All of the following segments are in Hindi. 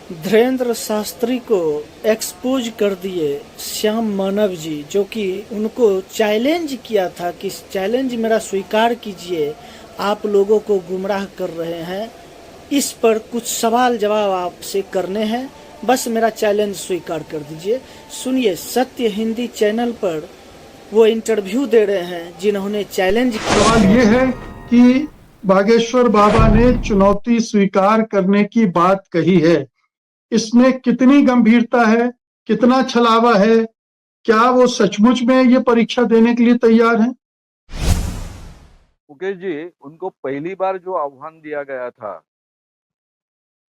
धीरेन्द्र शास्त्री को एक्सपोज कर दिए श्याम मानव जी, जो कि उनको चैलेंज किया था कि चैलेंज मेरा स्वीकार कीजिए, आप लोगों को गुमराह कर रहे हैं। इस पर कुछ सवाल जवाब आपसे करने हैं, बस मेरा चैलेंज स्वीकार कर दीजिए। सुनिए, सत्य हिंदी चैनल पर वो इंटरव्यू दे रहे हैं जिन्होंने चैलेंज किया सवाल है। ये है कि बागेश्वर बाबा ने चुनौती स्वीकार करने की बात कही है, इसमें कितनी गंभीरता है, कितना छलावा है? क्या वो सचमुच में ये परीक्षा देने के लिए तैयार हैं? मुकेश जी, उनको पहली बार जो आह्वान दिया गया था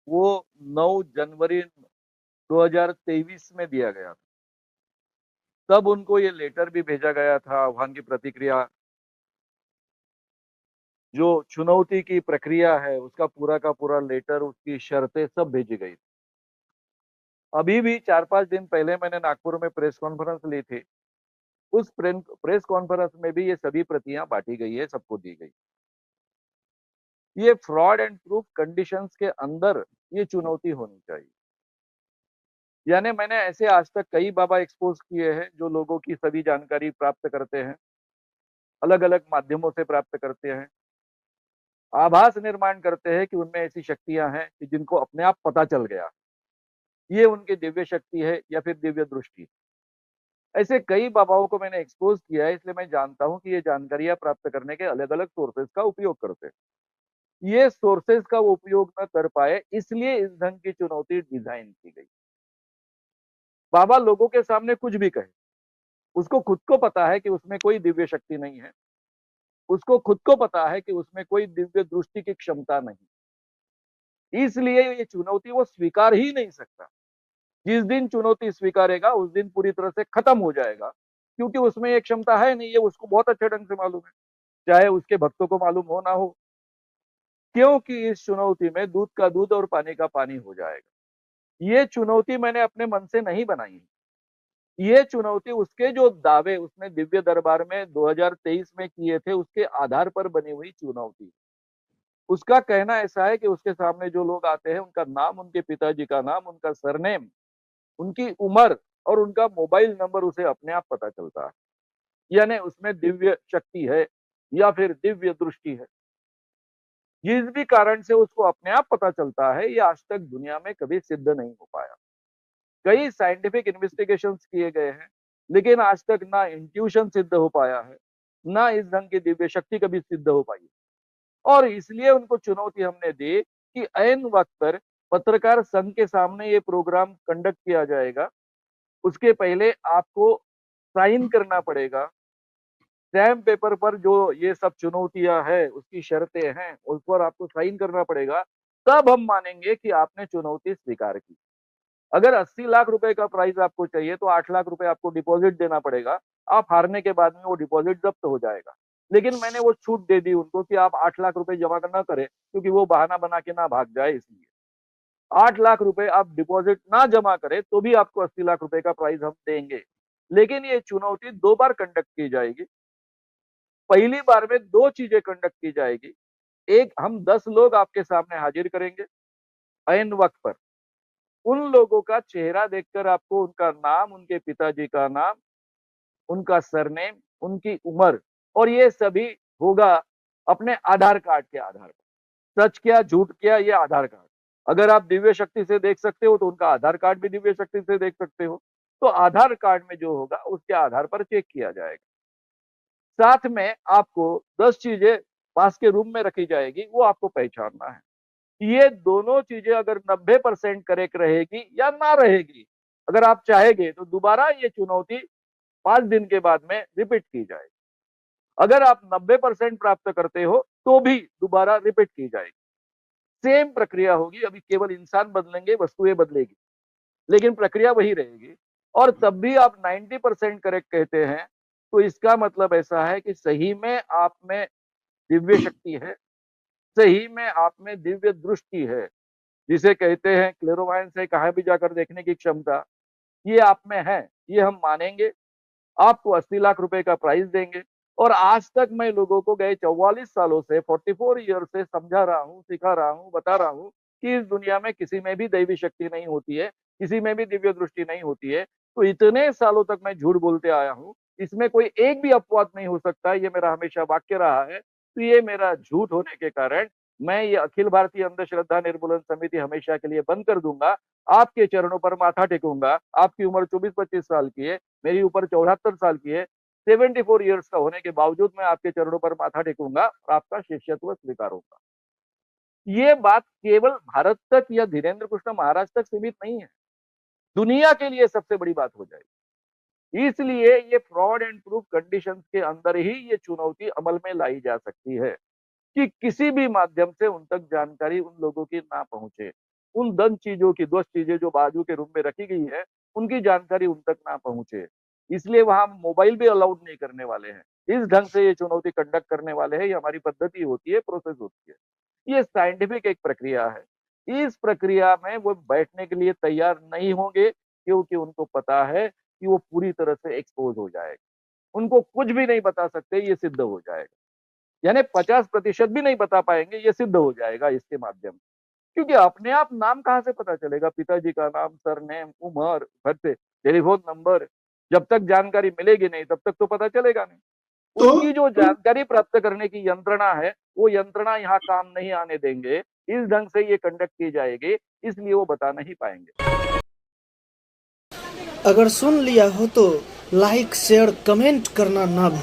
वो 9 जनवरी 2023 में दिया गया था। तब उनको ये लेटर भी भेजा गया था, आह्वान की प्रतिक्रिया, जो चुनौती की प्रक्रिया है उसका पूरा का पूरा लेटर, उसकी शर्तें सब भेजी गई। अभी भी 4-5 दिन पहले मैंने नागपुर में प्रेस कॉन्फ्रेंस ली थी। उस प्रेस कॉन्फ्रेंस में भी ये सभी प्रतियां बांटी गई है, सबको दी गई। ये फ्रॉड एंड प्रूफ कंडीशंस के अंदर ये चुनौती होनी चाहिए। यानी मैंने ऐसे आज तक कई बाबा एक्सपोज किए हैं जो लोगों की सभी जानकारी प्राप्त करते हैं, अलग अलग माध्यमों से प्राप्त करते हैं, आभास निर्माण करते हैं कि उनमें ऐसी शक्तियां हैं कि जिनको अपने आप पता चल गया ये उनकी दिव्य शक्ति है या फिर दिव्य दृष्टि। ऐसे कई बाबाओं को मैंने एक्सपोज किया है, इसलिए मैं जानता हूं कि ये जानकारियां प्राप्त करने के अलग अलग सोर्सेज का उपयोग करते हैं। ये सोर्सेज का वो उपयोग न कर पाए, इसलिए इस ढंग की चुनौती डिजाइन की गई। बाबा लोगों के सामने कुछ भी कहे, उसको खुद को पता है कि उसमें कोई दिव्य शक्ति नहीं है, उसको खुद को पता है कि उसमें कोई दिव्य दृष्टि की क्षमता नहीं, इसलिए ये चुनौती वो स्वीकार ही नहीं सकता। जिस दिन चुनौती स्वीकारेगा उस दिन पूरी तरह से खत्म हो जाएगा, क्योंकि उसमें ये क्षमता है नहीं, ये उसको बहुत अच्छे ढंग से मालूम है, चाहे उसके भक्तों को मालूम हो ना हो, क्योंकि इस चुनौती में दूध का दूध और पानी का पानी हो जाएगा। ये चुनौती मैंने अपने मन से नहीं बनाई है, ये चुनौती उसके जो दावे उसने दिव्य दरबार में 2023 में किए थे उसके आधार पर बनी हुई चुनौती। उसका कहना ऐसा है कि उसके सामने जो लोग आते हैं उनका नाम, उनके पिताजी का नाम, उनका सरनेम, उनकी उम्र और उनका मोबाइल नंबर उसे अपने आप पता चलता है। यानी उसमें दिव्य शक्ति है या फिर दिव्य दृष्टि है। जिस भी कारण से उसको अपने आप पता चलता है, ये आज तक दुनिया में कभी सिद्ध नहीं हो पाया। कई साइंटिफिक इन्वेस्टिगेशंस किए गए हैं, लेकिन आज तक ना इंट्यूशन सिद्ध हो पाया है, ना इस ढंग की दिव्य शक्ति कभी सिद्ध हो पाई। और इसलिए उनको चुनौती हमने दी कि ऐन वक्त पर पत्रकार संघ के सामने ये प्रोग्राम कंडक्ट किया जाएगा, उसके पहले आपको साइन करना पड़ेगा। स्टैम्प पेपर पर जो ये सब चुनौतियां हैं, उसकी शर्तें हैं, उस पर आपको साइन करना पड़ेगा, तब हम मानेंगे कि आपने चुनौती स्वीकार की। अगर 80 लाख रुपए का प्राइज आपको चाहिए तो 8 लाख रुपए आपको डिपॉजिट देना पड़ेगा। आप हारने के बाद में वो डिपॉजिट जब्त हो जाएगा। लेकिन मैंने वो छूट दे दी उनको कि आप 8 लाख रुपए जमा ना करें, क्योंकि वो बहाना बना के ना भाग जाए, इसलिए 8 लाख रुपए आप डिपॉजिट ना जमा करें तो भी आपको 80 लाख रुपए का प्राइज हम देंगे। लेकिन ये चुनौती 2 बार कंडक्ट की जाएगी। पहली बार में 2 चीजें कंडक्ट की जाएगी। एक, हम 10 लोग आपके सामने हाजिर करेंगे ऐन वक्त पर। उन लोगों का चेहरा देखकर आपको उनका नाम, उनके पिताजी का नाम, उनका सरनेम, उनकी उम्र और ये सभी होगा अपने आधार कार्ड के आधार पर। सच क्या झूठ क्या, ये आधार कार्ड। अगर आप दिव्य शक्ति से देख सकते हो तो उनका आधार कार्ड भी दिव्य शक्ति से देख सकते हो। तो आधार कार्ड में जो होगा उसके आधार पर चेक किया जाएगा। साथ में आपको 10 चीजें पास के रूम में रखी जाएगी, वो आपको पहचानना है। ये दोनों चीजें अगर 90% करेक्ट रहेगी या ना रहेगी, अगर आप चाहेंगे तो दोबारा ये चुनौती 5 दिन के बाद में रिपीट की जाएगी। अगर आप 90% प्राप्त करते हो तो भी दोबारा रिपीट की जाएगी। सेम प्रक्रिया होगी, अभी केवल इंसान बदलेंगे, वस्तुएं बदलेगी, लेकिन प्रक्रिया वही रहेगी। और तब भी आप 90% करेक्ट कहते हैं तो इसका मतलब ऐसा है कि सही में आप में दिव्य शक्ति है, सही में आप में दिव्य दृष्टि है, जिसे कहते हैं क्लेरोवायंस है, कहाँ भी जाकर देखने की क्षमता, ये आप में है। ये हम मानेंगे, आपको 80 लाख रुपए का प्राइज देंगे। और आज तक मैं लोगों को गए 44 सालों से, 44 ईयर से समझा रहा हूँ, सिखा रहा हूँ, बता रहा हूँ कि इस दुनिया में किसी में भी दैवी शक्ति नहीं होती है, किसी में भी दिव्य दृष्टि नहीं होती है। तो इतने सालों तक मैं झूठ बोलते आया हूँ, इसमें कोई एक भी अपवाद नहीं हो सकता, ये मेरा हमेशा वाक्य रहा है। तो ये मेरा झूठ होने के कारण मैं ये अखिल भारतीय अंधश्रद्धा निर्मूलन समिति हमेशा के लिए बंद कर दूंगा। आपके चरणों पर माथा टेकूंगा। आपकी उम्र 24-25 साल की है, मेरी उम्र 74 साल की है। 74 ईयर्स का होने के बावजूद मैं आपके चरणों पर माथा टेकूंगा और आपका शिष्यत्व स्वीकारूंगा। ये बात केवल भारत तक या धीरेन्द्र कृष्ण महाराज तक सीमित नहीं है, दुनिया के लिए सबसे बड़ी बात हो जाएगी। इसलिए ये फ्रॉड एंड प्रूफ कंडीशंस के अंदर ही ये चुनौती अमल में लाई जा सकती है कि किसी भी माध्यम से उन तक जानकारी उन लोगों की ना पहुंचे, उन 10 चीजों की 10 चीजें जो बाजू के रूम में रखी गई है उनकी जानकारी उन तक ना पहुंचे। इसलिए वहां मोबाइल भी अलाउड नहीं करने वाले हैं। इस ढंग से ये चुनौती कंडक्ट करने वाले हैं। ये हमारी पद्धति होती है, प्रोसेस होती है। ये साइंटिफिक एक प्रक्रिया है। इस प्रक्रिया में वो बैठने के लिए तैयार नहीं होंगे क्योंकि उनको पता है कि वो पूरी तरह से एक्सपोज हो जाएगा। उनको कुछ भी नहीं बता सकते, ये सिद्ध हो जाएगा। यानी 50% भी नहीं बता पाएंगे, ये सिद्ध हो जाएगा इसके माध्यम से। क्योंकि अपने आप नाम कहाँ से पता चलेगा? पिताजी का नाम, सरनेम, उम्र, घर से टेलीफोन नंबर, जब तक जानकारी मिलेगी नहीं तब तक तो पता चलेगा नहीं। तो उनकी जो जानकारी प्राप्त करने की यंत्रणा है, वो यंत्रणा यहाँ काम नहीं आने देंगे। इस ढंग से ये कंडक्ट की जाएगी, इसलिए वो बता नहीं पाएंगे। अगर सुन लिया हो तो लाइक शेयर कमेंट करना ना भूलें।